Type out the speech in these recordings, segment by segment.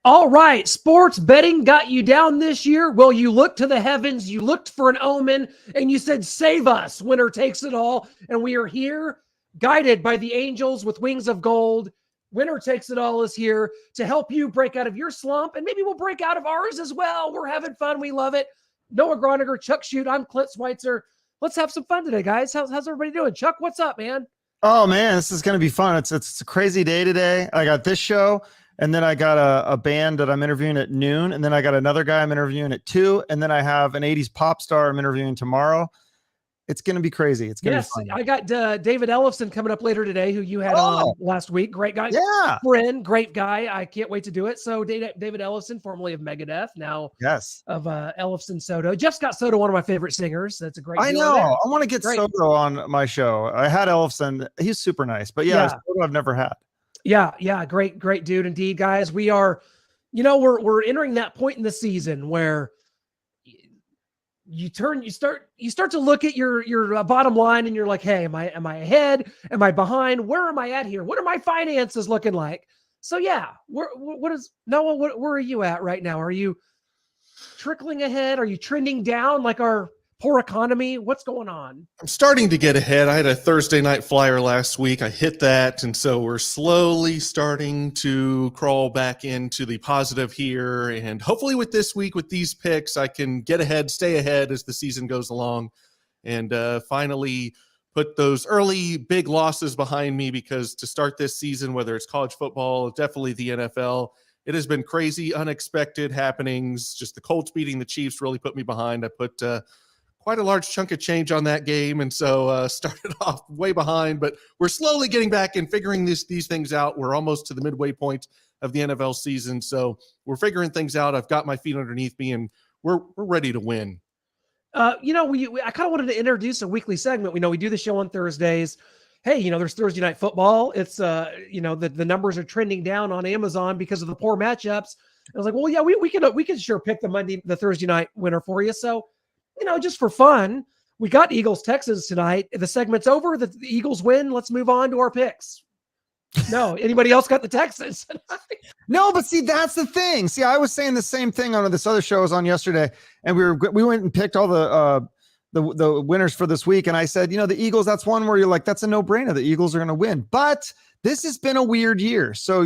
All right, sports betting got you down this year. Well, you looked to the heavens, you looked for an omen, and you said, save us, winner takes it all. And we are here, guided by the angels with wings of gold. Winner takes it all is here to help you break out of your slump, and maybe we'll break out of ours as well. We're having fun. We love it. Noah Groniger, Chuck Shute, I'm Clint Schweitzer. Let's have some fun today, guys. How's everybody doing? Chuck, what's up, man? Oh man, this is gonna be fun. It's a crazy day today. I got this show, and then I got a band that I'm interviewing at noon, and then I got another guy I'm interviewing at 2, and then I have an 80s pop star I'm interviewing tomorrow. It's gonna be crazy. It's gonna be fun. I got David Ellefson coming up later today, who you had on last week. Great guy, friend, great guy. I can't wait to do it. So David Ellefson, formerly of Megadeth, now of Ellefson Soto. Jeff Scott Soto, one of my favorite singers. That's a great. I know. I want to get Soto on my show. I had Ellefson. He's super nice, but Soto I've never had. Yeah, great dude indeed, guys. We are, we're entering that point in the season where you start to look at your bottom line, and you're like, hey, am I ahead? Am I behind? Where am I at here? What are my finances looking like? So where are you at right now? Are you trickling ahead? Are you trending down like our poor economy? What's going on? I'm starting to get ahead. I had a Thursday night flyer last week. I hit that, and so we're slowly starting to crawl back into the positive here. And hopefully with this week, with these picks, I can get ahead, stay ahead as the season goes along, and finally put those early big losses behind me, because to start this season, whether it's college football, definitely the NFL, it has been crazy, unexpected happenings. Just the Colts beating the Chiefs really put me behind. I put quite a large chunk of change on that game, and so started off way behind, but we're slowly getting back and figuring these things out. We're almost to the midway point of the NFL season, so we're figuring things out. I've got my feet underneath me, and we're ready to win. I kind of wanted to introduce a weekly segment. We do the show on Thursdays. Hey, there's Thursday night football. It's the numbers are trending down on Amazon because of the poor matchups. I was like, well, yeah, we can sure pick the Thursday night winner for you. So, just for fun, we got Eagles Texans tonight. The segment's over. The Eagles win. Let's move on to our picks. No, anybody else got the Texans? No, but see, that's the thing. See, I was saying the same thing on this other show I was on yesterday, and we went and picked all the winners for this week. And I said, the Eagles, that's one where you're like, that's a no-brainer. The Eagles are going to win. But this has been a weird year. So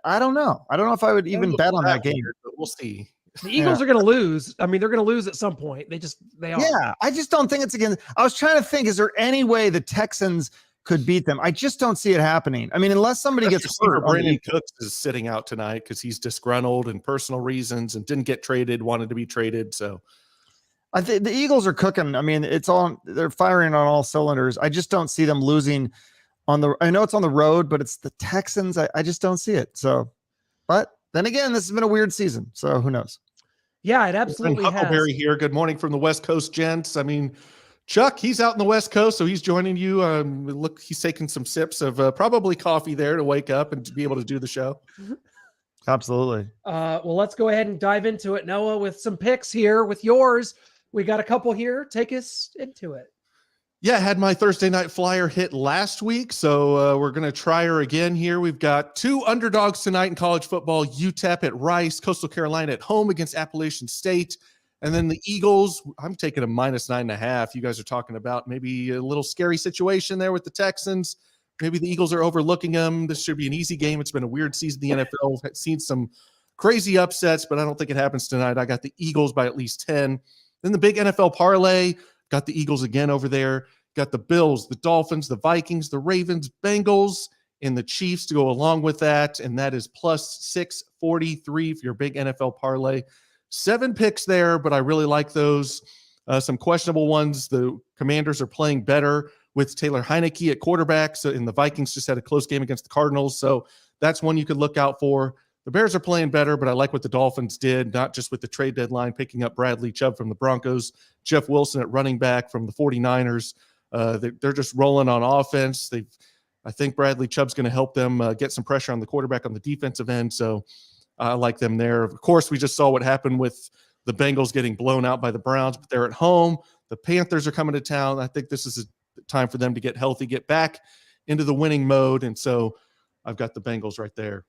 I don't know. I don't know if I would even bet on that game. But we'll see. The Eagles are going to lose. I mean, they're going to lose at some point. They are. Yeah, I just don't think it's again. I was trying to think, is there any way the Texans could beat them? I just don't see it happening. I mean, unless somebody gets hurt. Brandon Cooks is sitting out tonight because he's disgruntled and personal reasons and didn't get traded, wanted to be traded. So I think the Eagles are cooking. I mean, they're firing on all cylinders. I just don't see them losing I know it's on the road, but it's the Texans. I just don't see it. So, but then again, this has been a weird season, so who knows? Yeah, it absolutely has. Huckleberry here. Good morning from the West Coast, gents. I mean, Chuck, he's out in the West Coast, so he's joining you. Look, he's taking some sips of probably coffee there to wake up and to be able to do the show. Absolutely. Well, let's go ahead and dive into it, Noah, with some picks here with yours. We got a couple here. Take us into it. Yeah, I had my Thursday night flyer hit last week, so we're going to try her again here. We've got 2 underdogs tonight in college football, UTEP at Rice, Coastal Carolina at home against Appalachian State, and then the Eagles, I'm taking a -9.5. You guys are talking about maybe a little scary situation there with the Texans. Maybe the Eagles are overlooking them. This should be an easy game. It's been a weird season. The NFL has seen some crazy upsets, but I don't think it happens tonight. I got the Eagles by at least 10. Then the big NFL parlay, got the Eagles again over there. Got the Bills, the Dolphins, the Vikings, the Ravens, Bengals, and the Chiefs to go along with that. And that is plus 643 for your big NFL parlay. 7 picks there, but I really like those. Some questionable ones. The Commanders are playing better with Taylor Heineke at quarterback. So, and the Vikings just had a close game against the Cardinals. So that's one you could look out for. The Bears are playing better, but I like what the Dolphins did, not just with the trade deadline, picking up Bradley Chubb from the Broncos, Jeff Wilson at running back from the 49ers. They're just rolling on offense. I think Bradley Chubb's going to help them get some pressure on the quarterback on the defensive end. So I like them there. Of course, we just saw what happened with the Bengals getting blown out by the Browns, but they're at home. The Panthers are coming to town. I think this is a time for them to get healthy, get back into the winning mode. And so I've got the Bengals right there.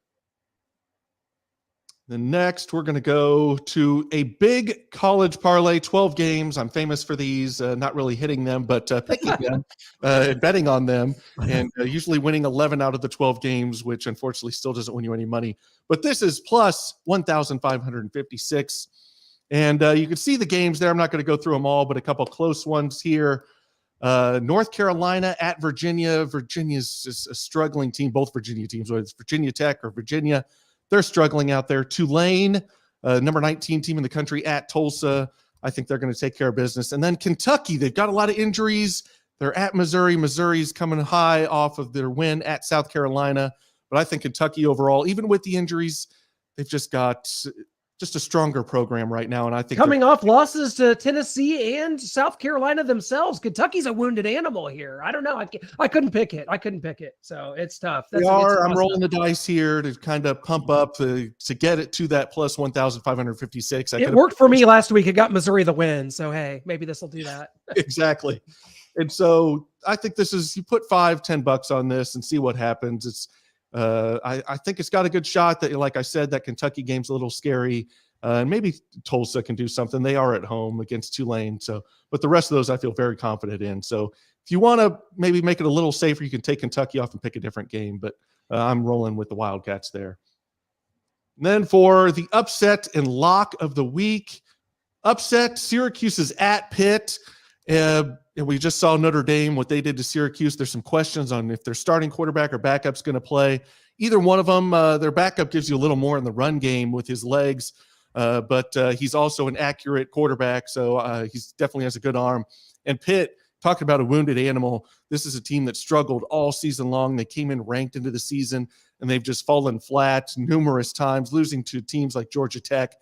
Then next, we're going to go to a big college parlay, 12 games. I'm famous for these, not really hitting them, but picking them and betting on them, and usually winning 11 out of the 12 games, which unfortunately still doesn't win you any money. But this is plus 1,556. And you can see the games there. I'm not going to go through them all, but a couple close ones here. North Carolina at Virginia. Virginia's just a struggling team, both Virginia teams, whether it's Virginia Tech or Virginia. They're struggling out there. Tulane, number 19 team in the country at Tulsa. I think they're going to take care of business. And then Kentucky, they've got a lot of injuries. They're at Missouri. Missouri's coming high off of their win at South Carolina. But I think Kentucky overall, even with the injuries, they've just got just a stronger program right now. And I think coming off losses to Tennessee and South Carolina themselves, Kentucky's a wounded animal here. I don't know. I couldn't pick it. So it's tough. I'm rolling the dice here to kind of pump up to get it to that plus 1,556. It worked for me last week. It got Missouri the win. So, hey, maybe this will do that. Exactly. And so I think this is, you put $5-10 on this and see what happens. It's, I think it's got a good shot that, like I said, that Kentucky game's a little scary. And maybe Tulsa can do something. They are at home against Tulane. So, but the rest of those I feel very confident in. So if you want to maybe make it a little safer, you can take Kentucky off and pick a different game. But I'm rolling with the Wildcats there. And then for the upset and lock of the week, upset, Syracuse is at Pitt. And we just saw Notre Dame, what they did to Syracuse. There's some questions on if their starting quarterback or backup's going to play. Either one of them, their backup gives you a little more in the run game with his legs, but he's also an accurate quarterback, so he's definitely has a good arm. And Pitt, talking about a wounded animal, this is a team that struggled all season long. They came in ranked into the season, and they've just fallen flat numerous times, losing to teams like Georgia Tech.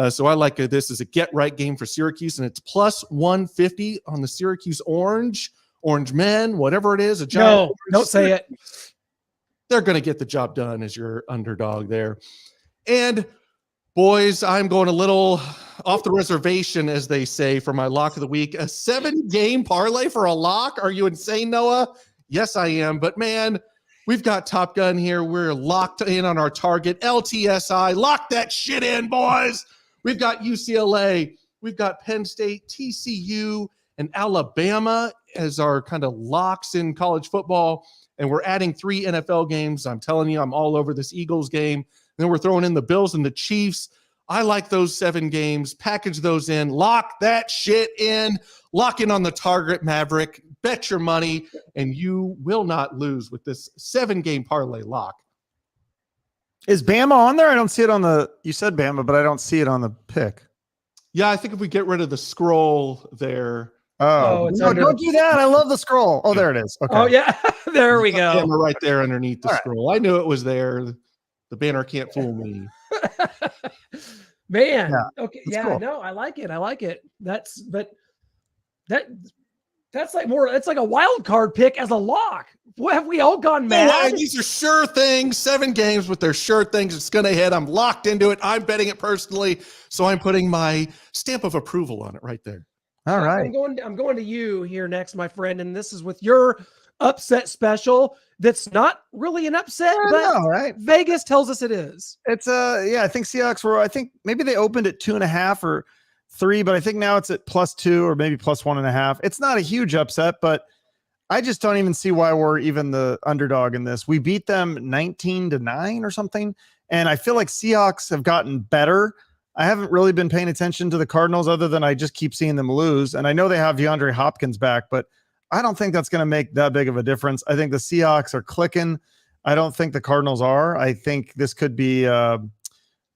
So I like this as a get-right game for Syracuse, and it's plus 150 on the Syracuse Orange men, whatever it is. No, don't say it. They're going to get the job done as your underdog there. And, boys, I'm going a little off the reservation, as they say, for my lock of the week. A 7-game parlay for a lock? Are you insane, Noah? Yes, I am. But, man, we've got Top Gun here. We're locked in on our target. LTSI. Lock that shit in, boys. We've got UCLA, we've got Penn State, TCU, and Alabama as our kind of locks in college football. And we're adding 3 NFL games. I'm telling you, I'm all over this Eagles game. And then we're throwing in the Bills and the Chiefs. I like those 7 games. Package those in. Lock that shit in. Lock in on the target, Maverick. Bet your money, and you will not lose with this 7-game parlay lock. Is Bama on there? I don't see it on the, you said Bama, but I don't see it on the pick. Yeah, I think if we get rid of the scroll there. Oh, no, don't do that. I love the scroll. Oh, there it is. Okay. Oh, yeah. There we go. Bama right there underneath the scroll. I knew it was there. The banner can't fool me. Man. Yeah, Okay. Yeah, cool. no, I like it. That's like more, it's like a wild card pick as a lock. What, have we all gone mad? These are sure things. 7 games, but they're sure things. It's going to hit. I'm locked into it. I'm betting it personally. So I'm putting my stamp of approval on it right there. All right. I'm going to you here next, my friend. And this is with your upset special. That's not really an upset, but know, right? Vegas tells us it is. It's I think Seahawks were, I think maybe they opened at 2.5 or 3, but I think now it's at +2 or maybe +1.5. It's not a huge upset, but I just don't even see why we're even the underdog in this. We beat them 19-9 or something. And I feel like Seahawks have gotten better. I haven't really been paying attention to the Cardinals other than I just keep seeing them lose. And I know they have DeAndre Hopkins back, but I don't think that's going to make that big of a difference. I think the Seahawks are clicking. I don't think the Cardinals are. I think this could be the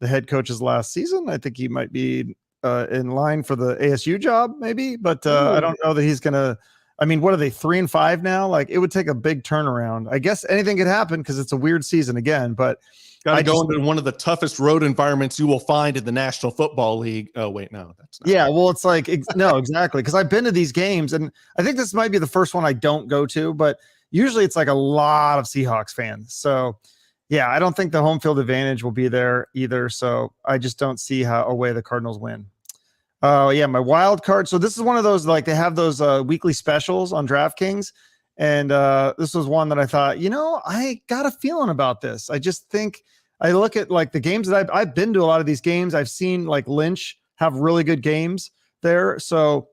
head coach's last season. I think he might be in line for the ASU job maybe, but I don't know that he's going to. I mean, what are they, 3-5 now? Like, it would take a big turnaround. I guess anything could happen because it's a weird season again, but got to go into one of the toughest road environments you will find in the National Football League. Oh, wait, no, that's not. Yeah, well, it's like, no, exactly. Because I've been to these games, and I think this might be the first one I don't go to, but usually it's like a lot of Seahawks fans. So, yeah, I don't think the home field advantage will be there either. So I just don't see how a way the Cardinals win. Oh, yeah, my wild card. So this is one of those, like, they have those weekly specials on DraftKings. And this was one that I thought, I got a feeling about this. I just think I look at like the games that I've been to a lot of these games. I've seen like Lynch have really good games there. So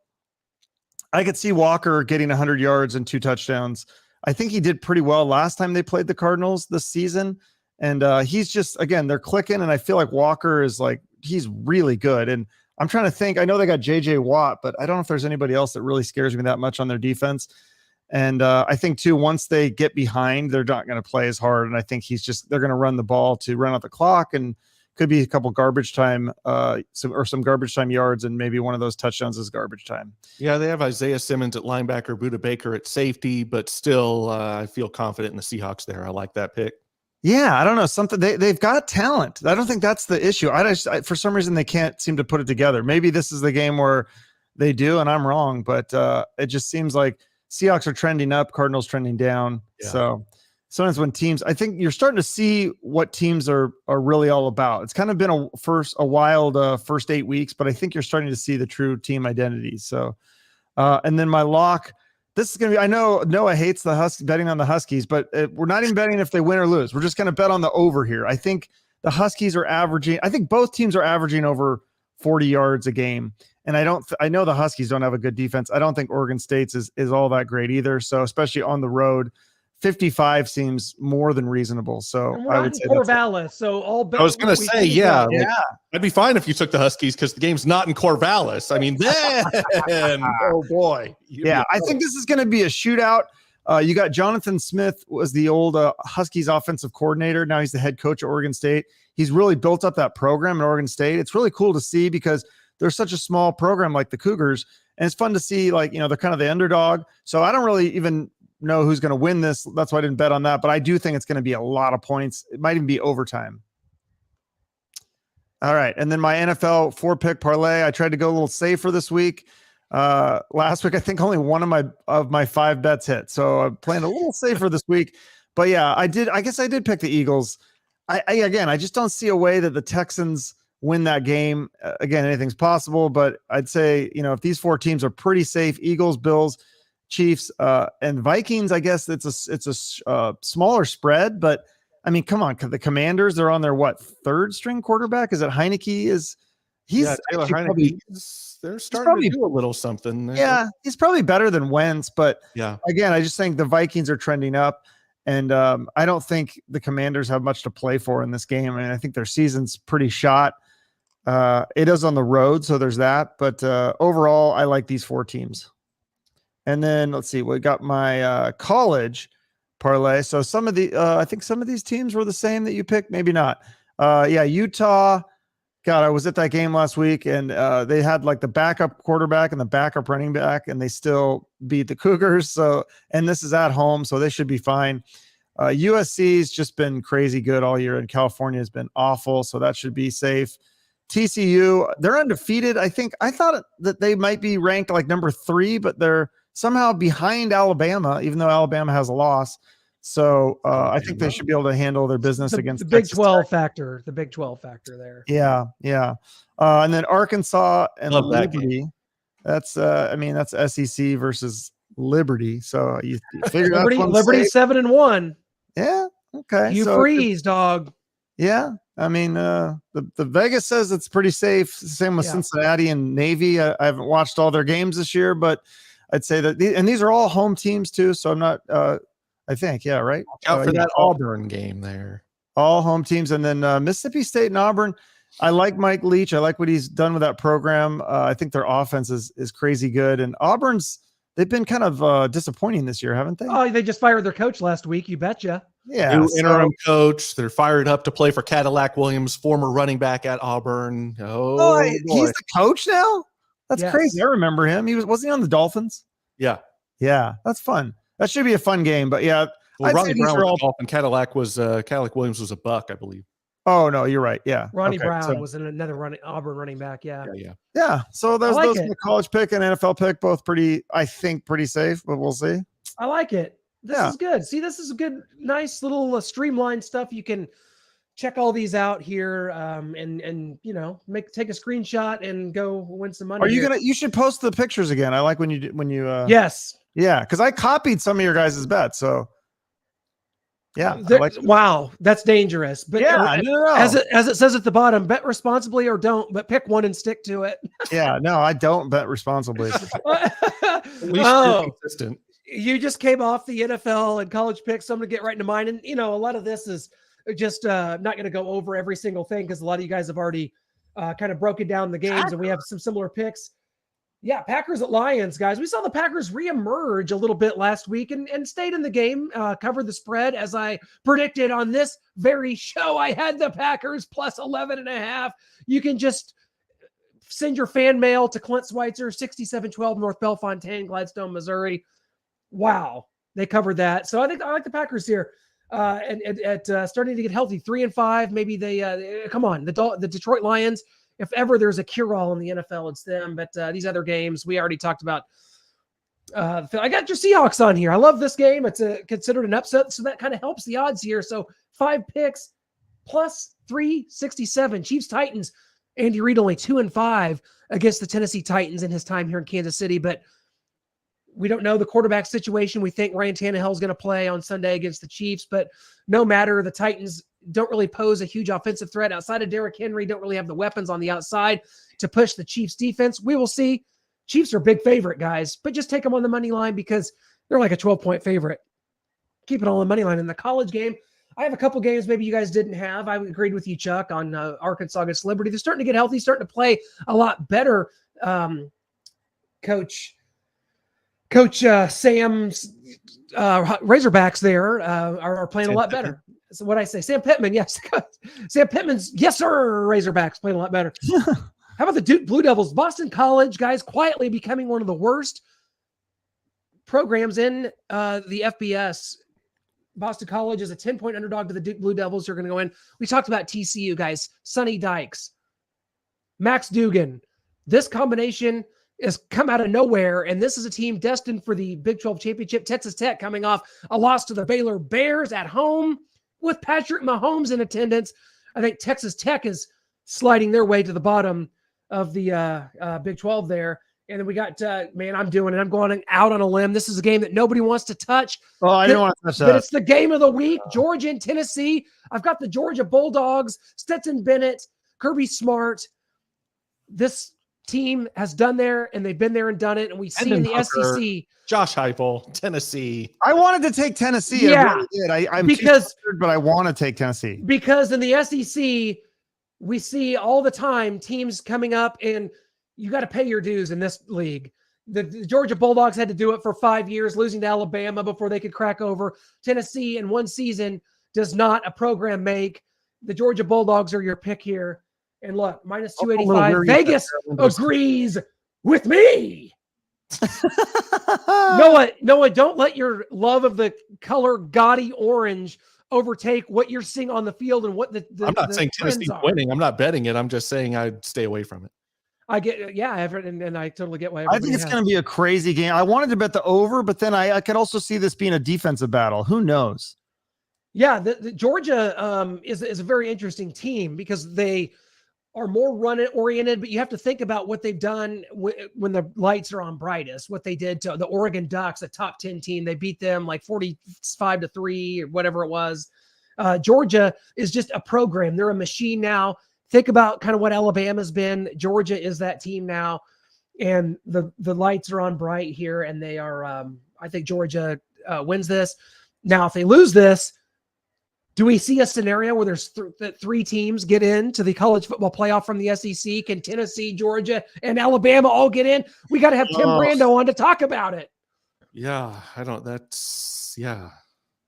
I could see Walker getting 100 yards and 2 touchdowns. I think he did pretty well last time they played the Cardinals this season. And he's just, again, they're clicking. And I feel like Walker is like, he's really good. And I'm trying to think, I know they got JJ Watt, but I don't know if there's anybody else that really scares me that much on their defense. And I think too, once they get behind, they're not going to play as hard. And I think they're going to run the ball to run out the clock, and could be a couple garbage time, some garbage time yards, and maybe one of those touchdowns is garbage time. Yeah, they have Isaiah Simmons at linebacker, Budda Baker at safety, but still, I feel confident in the Seahawks there. I like that pick. Yeah, I don't know, something they've got talent. I don't think that's the issue. For some reason they can't seem to put it together. Maybe this is the game where they do, and I'm wrong, but it just seems like Seahawks are trending up, Cardinals trending down. Yeah. So sometimes when teams, I think you're starting to see what teams are really all about. It's kind of been a wild first 8 weeks, but I think you're starting to see the true team identities. So, and then my lock, this is going to be, I know Noah hates betting on the Huskies, but we're not even betting if they win or lose. We're just going to bet on the over here. I think the Huskies are averaging, I think both teams are averaging over 40 yards a game. And I know the Huskies don't have a good defense. I don't think Oregon State's is all that great either. So especially on the road, 55 seems more than reasonable. So I would say Corvallis. So all I was going to say, yeah, I'd be fine if you took the Huskies because the game's not in Corvallis. I mean, then oh boy, yeah, I think this is going to be a shootout. You got Jonathan Smith was the old Huskies offensive coordinator. Now he's the head coach at Oregon State. He's really built up that program at Oregon State. It's really cool to see because they're such a small program like the Cougars. And it's fun to see, like, they're kind of the underdog. So I don't really even know who's going to win this. That's why I didn't bet on that. But I do think it's going to be a lot of points. It might even be overtime. All right. And then my NFL 4-pick parlay. I tried to go a little safer this week. Last week, I think only one of my 5 bets hit. So I'm playing a little safer this week. But yeah, I guess I did pick the Eagles. I just don't see a way that the Texans win that game. Again, anything's possible, but I'd say, if these 4 teams are pretty safe, Eagles, Bills, Chiefs, and Vikings, I guess it's a smaller spread, but I mean, come on, the Commanders, they're on their 3rd string quarterback. Is it Heineke? Taylor Heineke. They're starting to do a little something. Yeah, he's probably better than Wentz, but yeah, again, I just think the Vikings are trending up. And I don't think the Commanders have much to play for in this game. I mean, I think their season's pretty shot. It is on the road, so there's that. But overall, I like these 4 teams. And then let's see, we got my college parlay. So some of I think some of these teams were the same that you picked, maybe not. Utah. God, I was at that game last week, and they had like the backup quarterback and the backup running back, and they still beat the Cougars. So, and this is at home, so they should be fine. USC's just been crazy good all year, and California has been awful, so that should be safe. TCU, they're undefeated. I thought that they might be ranked like number 3, but they're somehow behind Alabama, even though Alabama has a loss. So I think they should be able to handle their business against the Big 12 factor. The Big 12 factor there. Yeah. And then Arkansas and Liberty. That's that's SEC versus Liberty. So you figure Liberty 7-1. Yeah. Okay. You freeze, dog. Yeah. I mean, the Vegas says it's pretty safe. Same with Cincinnati and Navy. I haven't watched all their games this year, but I'd say that these are all home teams too. So I'm not. I think, yeah, right. Watch out for that Auburn game there. All home teams, and then Mississippi State and Auburn. I like Mike Leach. I like what he's done with that program. I think their offense is crazy good, and Auburn's they've been kind of disappointing this year, haven't they? Oh, they just fired their coach last week. You betcha. Yeah, new interim coach. They're fired up to play for Cadillac Williams, former running back at Auburn. Oh, he's the coach now. That's crazy. I remember him. Wasn't he on the Dolphins? Yeah, that's fun. That should be a fun game, but yeah. Well, Ronnie Brown was Dolphin. Cadillac Williams was a Buck, I believe. Oh no, you're right. Yeah, Ronnie Brown was another Auburn running back. Yeah. So those the college pick and NFL pick, both pretty safe, but we'll see. I like it. This is good. See, this is a good, nice little streamlined stuff. You can check all these out here, and take a screenshot and go win some money. Are you you should post the pictures again. I like when you Yes. Yeah, because I copied some of your guys' bets. So Yeah. Wow, that's dangerous. But Yeah, no. as it says at the bottom, bet responsibly or don't, but pick one and stick to it. Yeah, no, I don't bet responsibly. At least you're Oh, consistent. you just came off the NFL and college picks, so I'm going to get right into mine. And, a lot of this is just not going to go over every single thing because a lot of you guys have already kind of broken down the games and we have some similar picks. Yeah, Packers at Lions, guys. We saw the Packers reemerge a little bit last week and stayed in the game, covered the spread as I predicted on this very show. I had the Packers plus 11.5. You can just send your fan mail to Clint Schweitzer, 6712 North Bellefontaine, Gladstone, Missouri. Wow, they covered that. So I like the Packers here. And starting to get healthy, 3-5. Maybe they come on. The Detroit Lions. If ever there's a cure-all in the NFL, it's them. But these other games, we already talked about. I got your Seahawks on here. I love this game. It's considered an upset, so that kind of helps the odds here. So 5 picks plus 367. Chiefs Titans. Andy Reid only 2-5 against the Tennessee Titans in his time here in Kansas City, but we don't know the quarterback situation. We think Ryan Tannehill is going to play on Sunday against the Chiefs, but no matter, the Titans don't really pose a huge offensive threat outside of Derrick Henry, don't really have the weapons on the outside to push the Chiefs defense. We will see. Chiefs are a big favorite, guys, but just take them on the money line because they're like a 12-point favorite. Keep it all on the money line. In the college game, I have a couple games maybe you guys didn't have. I agreed with you, Chuck, on Arkansas against Liberty. They're starting to get healthy, starting to play a lot better. Coach Sam's Razorbacks there are playing a lot better. So what I say, Sam Pittman, yes. Sam Pittman's, yes, sir, Razorbacks playing a lot better. How about the Duke Blue Devils? Boston College, guys, quietly becoming one of the worst programs in the FBS. Boston College is a 10-point underdog to the Duke Blue Devils. You're going to go in. We talked about TCU, guys. Sonny Dykes, Max Dugan. This combination has come out of nowhere, and this is a team destined for the Big 12 championship. Texas Tech coming off a loss to the Baylor Bears at home with Patrick Mahomes in attendance. I think Texas Tech is sliding their way to the bottom of the Big 12 there. And then we got, I'm doing it. I'm going out on a limb. This is a game that nobody wants to touch. Oh, I don't want to touch that. But it's the game of the week, Georgia and Tennessee. I've got the Georgia Bulldogs, Stetson Bennett, Kirby Smart. This team has done there, and they've been there and done it. And we see in the SEC. Josh Heupel, Tennessee. I wanted to take Tennessee. Yeah, I really did. I'm because, scared, but I want to take Tennessee. Because in the SEC, we see all the time teams coming up, and you got to pay your dues in this league. The Georgia Bulldogs had to do it for 5 years, losing to Alabama before they could crack over. Tennessee in one season does not a program make. The Georgia Bulldogs are your pick here. And look, minus 285. Vegas agrees with me. Noah, don't let your love of the color gaudy orange overtake what you're seeing on the field and what the I'm not saying Tennessee's winning. I'm not betting it. I'm just saying I'd stay away from it. I get, Everett, and I totally get why. I think it's going to be a crazy game. I wanted to bet the over, but then I could also see this being a defensive battle. Who knows? Yeah, the Georgia is a very interesting team because they are more run-oriented, but you have to think about what they've done when the lights are on brightest, what they did to the Oregon Ducks, a top 10 team. They beat them like 45-3 or whatever it was. Georgia is just a program. They're a machine now. Think about kind of what Alabama's been. Georgia is that team now, and the lights are on bright here, and they are. I think Georgia wins this. Now, if they lose this, do we see a scenario where there's three teams get into the college football playoff from the SEC? Can Tennessee, Georgia, and Alabama all get in? We got to have Tim Brando on to talk about it. Yeah, I don't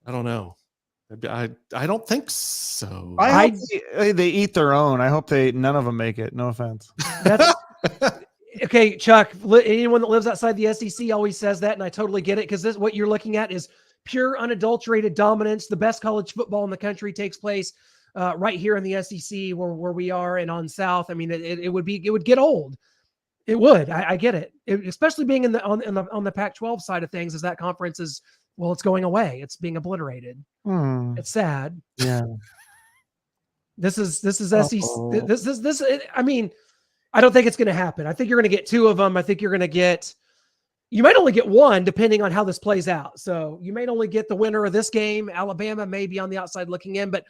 know. I don't think so. I hope they eat their own. I hope none of them make it. No offense. That's okay, Chuck. Anyone that lives outside the SEC always says that, and I totally get it because this what you're looking at is pure, unadulterated dominance. The best college football in the country takes place right here in the SEC, where we are, and on South. I mean, it would get old. It would. I get it. Especially being on the Pac-12 side of things, as that conference is. Well, it's going away. It's being obliterated. It's sad. Yeah. This is SEC. This. I mean, I don't think it's going to happen. I think you're going to get two of them. I think you're going to get you might only get one depending on how this plays out. So you might only get the winner of this game. Alabama may be on the outside looking in, but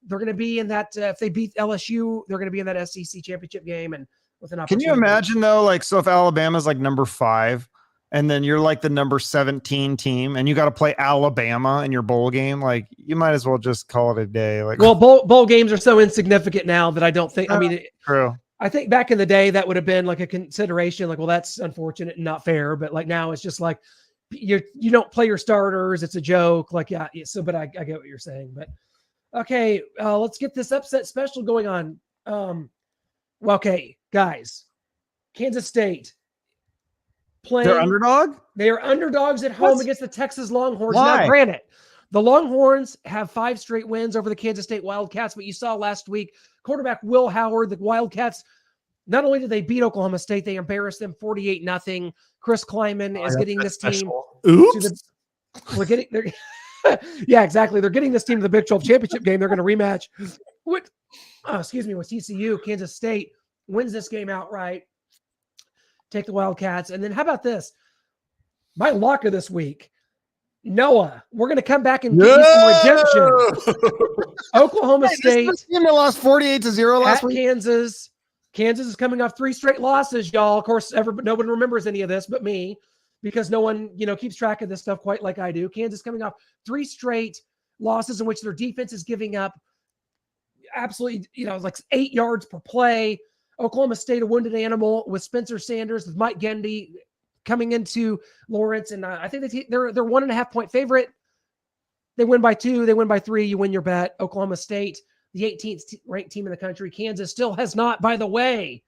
they're going to be in that. If they beat LSU, they're going to be in that SEC championship game and with an Can opportunity. you imagine though? Like, so if Alabama's like number 5 and then you're like the number 17 team and you got to play Alabama in your bowl game, like you might as well just call it a day. Like, Well, bowl games are so insignificant now that I don't think, I mean, true. I think back in the day that would have been like a consideration, like, well, that's unfortunate and not fair. But like now it's just like you don't play your starters. It's a joke. Like, yeah. So, but I get what you're saying. But okay, let's get this upset special going on. Well, okay, guys, Kansas State playing. They're underdog? They are underdogs at home against the Texas Longhorns. Why? Now, granted, the Longhorns have 5 straight wins over the Kansas State Wildcats, but you saw last week, quarterback Will Howard, the Wildcats, not only did they beat Oklahoma State, they embarrassed them 48-0. Chris Kleiman is getting this team. Oops. They're yeah, exactly. They're getting this team to the Big 12 championship game. They're going to rematch with TCU. Kansas State wins this game outright. Take the Wildcats. And then how about this? My lock of this week, Noah, we're going to come back and give you some redemption. Oklahoma State. This team that lost 48-0 last at week. Kansas. Kansas is coming off 3 straight losses, y'all. Of course, no one remembers any of this but me, because no one, keeps track of this stuff quite like I do. Kansas coming off 3 straight losses in which their defense is giving up absolutely, like 8 yards per play. Oklahoma State, a wounded animal with Spencer Sanders, with Mike Gundy coming into Lawrence. And I think they're 1.5 point favorite. They win by 2, they win by 3. You win your bet. Oklahoma State, the 18th ranked team in the country. Kansas still has not, by the way,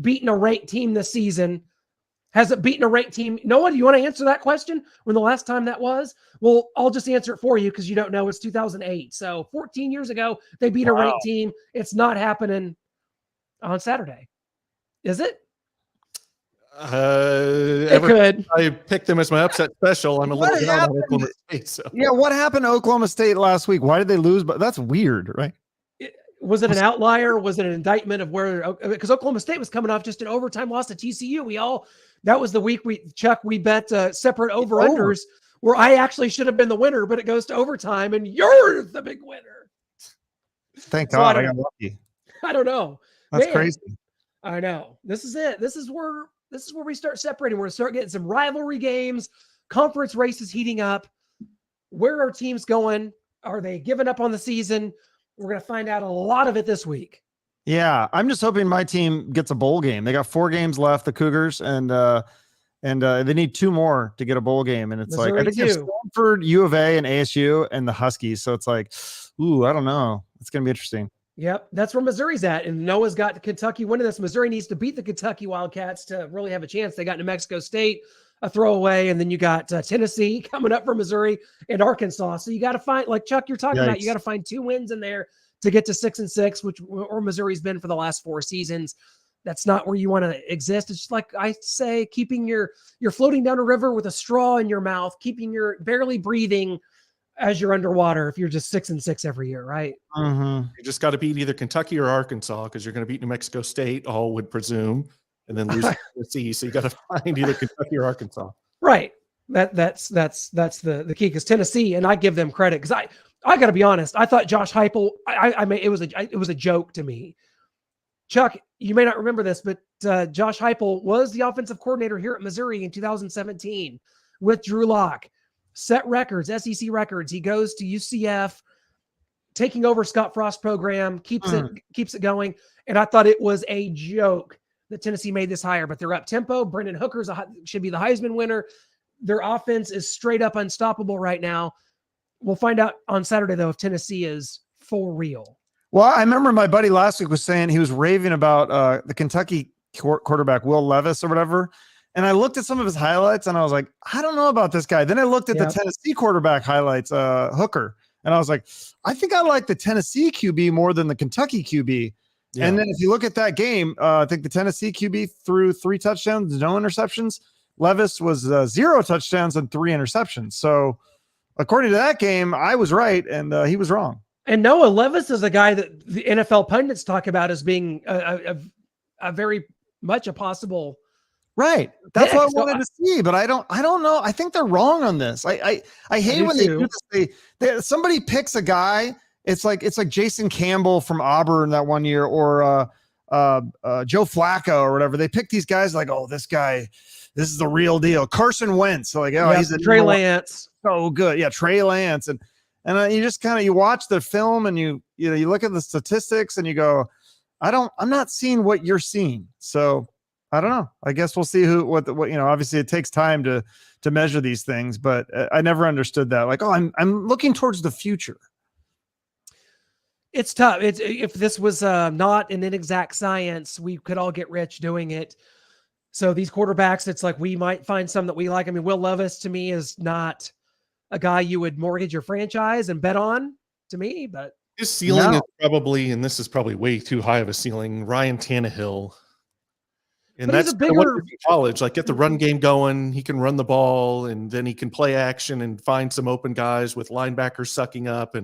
beaten a ranked team this season. Has it beaten a ranked team? Noah, do you want to answer that question? When the last time that was? Well, I'll just answer it for you because you don't know. It's 2008. So 14 years ago, they beat a ranked team. It's not happening on Saturday. Is it? It could. I picked them as my upset special. I'm a little down on Oklahoma State. So. Yeah, what happened to Oklahoma State last week? Why did they lose? But that's weird, right? Was it an outlier? Was it an indictment of where? Because Oklahoma State was coming off just an overtime loss to TCU. That was the week we bet separate over-unders where I actually should have been the winner, but it goes to overtime and you're the big winner. Thank God I got lucky. I don't know. That's crazy. I know. This is it. This is where we start separating. We're going to start getting some rivalry games, conference races heating up. Where are teams going? Are they giving up on the season? We're going to find out a lot of it this week. Yeah, I'm just hoping my team gets a bowl game. They got 4 games left, the Cougars, and they need 2 more to get a bowl game. And it's Missouri like I think there's Stanford, U of A, and ASU, and the Huskies. So it's like, ooh, I don't know. It's going to be interesting. Yep, that's where Missouri's at. And Noah's got Kentucky winning this. Missouri needs to beat the Kentucky Wildcats to really have a chance. They got New Mexico State, a throwaway, and then you got Tennessee coming up for Missouri and Arkansas. So you got to find, like Chuck, you're talking about, you got to find 2 wins in there to get to 6-6, or Missouri's been for the last 4 seasons. That's not where you want to exist. It's just like I say, you're floating down a river with a straw in your mouth, keeping your barely breathing as you're underwater if you're just 6-6 every year, right? Mm-hmm. You just got to beat either Kentucky or Arkansas because you're going to beat New Mexico State, all would presume, and then lose Tennessee. So you got to find either Kentucky or Arkansas. Right. That's the key, because Tennessee, and I give them credit because I got to be honest. I thought Josh Heupel. I mean, it was a joke to me. Chuck, you may not remember this, but Josh Heupel was the offensive coordinator here at Missouri in 2017 with Drew Lock. Set records, SEC records. He goes to UCF, taking over Scott Frost's program, keeps it going. And I thought it was a joke that Tennessee made this hire, but they're up tempo. Brendan Hooker should be the Heisman winner. Their offense is straight up unstoppable right now. We'll find out on Saturday, though, if Tennessee is for real. Well, I remember my buddy last week was saying he was raving about the Kentucky quarterback, Will Levis or whatever. And I looked at some of his highlights and I was like, I don't know about this guy. Then I looked at the Tennessee quarterback highlights, Hooker. And I was like, I think I like the Tennessee QB more than the Kentucky QB. Yeah. And then if you look at that game, I think the Tennessee QB threw 3 touchdowns, no interceptions. Levis was 0 touchdowns and 3 interceptions. So according to that game, I was right and he was wrong. And Noah, Levis is a guy that the NFL pundits talk about as being a very much a possible Right. That's what I pick. So wanted to see, but I don't know. I think they're wrong on this. I hate do when they too. do this. Somebody picks a guy. It's like Jason Campbell from Auburn that one year, or Joe Flacco or whatever. They pick these guys like, oh, this guy, this is the real deal. Carson Wentz. So like, oh, yeah, he's a Trey Lance. so good. Yeah, Trey Lance, and you just kind of you watch the film and you look at the statistics and you go, I'm not seeing what you're seeing. So I don't know. I guess we'll see what obviously it takes time to measure these things, but I never understood that. Like, oh, I'm looking towards the future. It's tough. If this was not an inexact science, we could all get rich doing it. So these quarterbacks, it's like we might find some that we like. I mean, Will Levis to me is not a guy you would mortgage your franchise and bet on to me, but his ceiling is probably, and this is probably way too high of a ceiling, Ryan Tannehill. And but that's he's a bigger in college. Like, get the run game going. He can run the ball, and then he can play action and find some open guys with linebackers sucking up.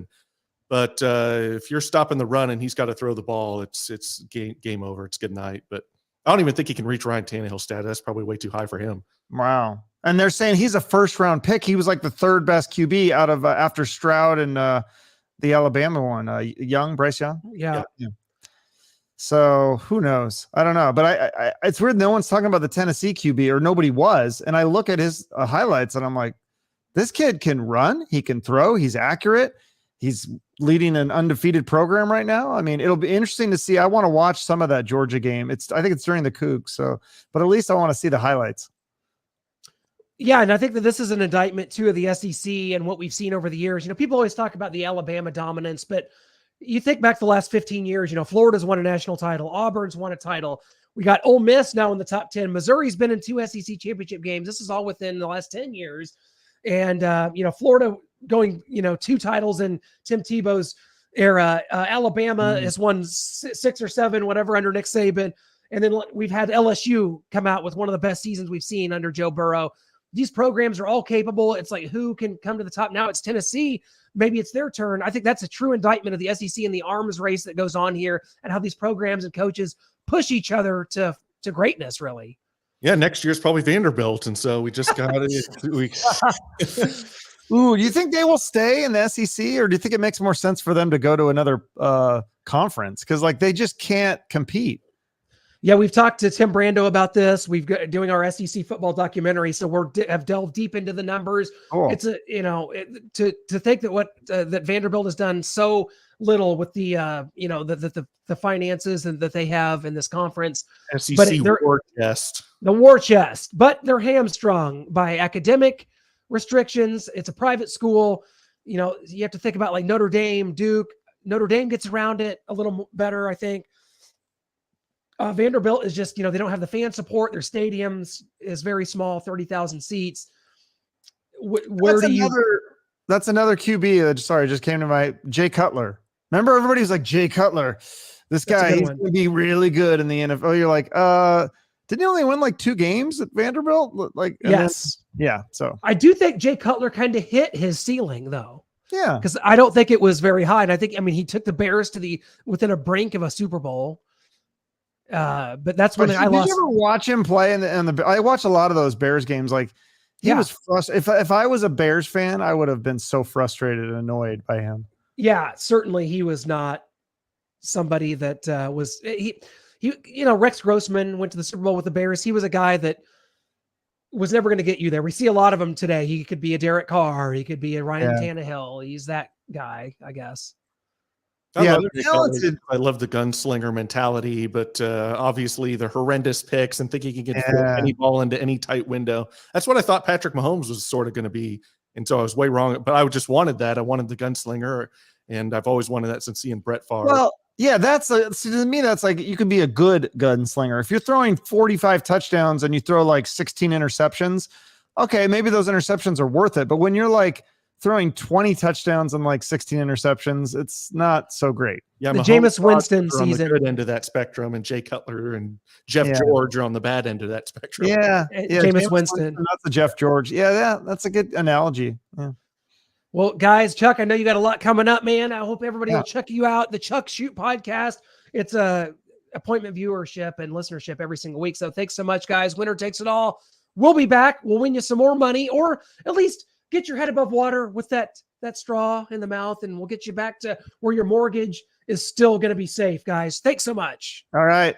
But if you're stopping the run and he's got to throw the ball, it's game over. It's good night. But I don't even think he can reach Ryan Tannehill's stat. That's probably way too high for him. Wow. And they're saying he's a first round pick. He was like the third best QB out of after Stroud and the Alabama one, Bryce Young. Yeah. So who knows? I don't know, but I it's weird. No one's talking about the Tennessee QB, or nobody was. And I look at his highlights and I'm like, this kid can run. He can throw. He's accurate. He's leading an undefeated program right now. I mean, it'll be interesting to see. I want to watch some of that Georgia game. I think it's during the Cougs. So, but at least I want to see the highlights. Yeah, and I think that this is an indictment too of the SEC and what we've seen over the years. You know, people always talk about the Alabama dominance, but you think back the last 15 years, Florida's won a national title. Auburn's won a title. We got Ole Miss now in the top 10. Missouri's been in 2 SEC championship games. This is all within the last 10 years. And, Florida going, 2 titles in Tim Tebow's era. Alabama has won 6 or 7, whatever, under Nick Saban. And then we've had LSU come out with one of the best seasons we've seen under Joe Burrow. These programs are all capable. It's like, who can come to the top? Now it's Tennessee. Maybe it's their turn. I think that's a true indictment of the SEC and the arms race that goes on here, and how these programs and coaches push each other to greatness, really. Yeah, next year's probably Vanderbilt. And so we just got it. Ooh, do you think they will stay in the SEC, or do you think it makes more sense for them to go to another conference? Because they just can't compete. Yeah, we've talked to Tim Brando about this. We've got doing our SEC football documentary, so have delved deep into the numbers. Cool. It's to think that that Vanderbilt has done so little with the the finances and that they have in this conference. SEC war chest. The war chest, but they're hamstrung by academic restrictions. It's a private school. You have to think about like Notre Dame, Duke. Notre Dame gets around it a little better, I think. Vanderbilt is just, they don't have the fan support. Their stadiums is very small, 30,000 seats. That's another QB that, just came to my Jay Cutler. Remember, everybody was like, Jay Cutler, this guy, he's going to be really good in the NFL. You're like, didn't he only win like 2 games at Vanderbilt? Yes. So I do think Jay Cutler kind of hit his ceiling though. Yeah. Because I don't think it was very high. And he took the Bears to within a brink of a Super Bowl. But that's when I lost. Did you ever watch him play I watched a lot of those Bears games. Like he was frustrated. If I was a Bears fan, I would have been so frustrated and annoyed by him. Yeah, certainly he was not somebody that was he. Rex Grossman went to the Super Bowl with the Bears. He was a guy that was never going to get you there. We see a lot of them today. He could be a Derek Carr. He could be a Ryan Tannehill. He's that guy, I guess. I love the gunslinger mentality, but obviously the horrendous picks and thinking he can fit any ball into any tight window. That's what I thought Patrick Mahomes was sort of going to be. And so I was way wrong, but I just wanted that. I wanted the gunslinger, and I've always wanted that since seeing Brett Favre. Well, yeah, to me, that's like, you can be a good gunslinger. If you're throwing 45 touchdowns and you throw like 16 interceptions, okay, maybe those interceptions are worth it. But when you're like throwing 20 touchdowns and like 16 interceptions, it's not so great. Yeah, the Jameis Winston season on the good end of that spectrum, and Jay Cutler and Jeff George are on the bad end of that spectrum. Jameis Winston. That's a Jeff George. Yeah, that's a good analogy. Yeah. Well, guys, Chuck, I know you got a lot coming up, man. I hope everybody will check you out. The Chuck Shoot podcast. It's appointment viewership and listenership every single week. So thanks so much, guys. Winner takes it all. We'll be back. We'll win you some more money, or at least get your head above water with that straw in the mouth, and we'll get you back to where your mortgage is still going to be safe, guys. Thanks so much. All right.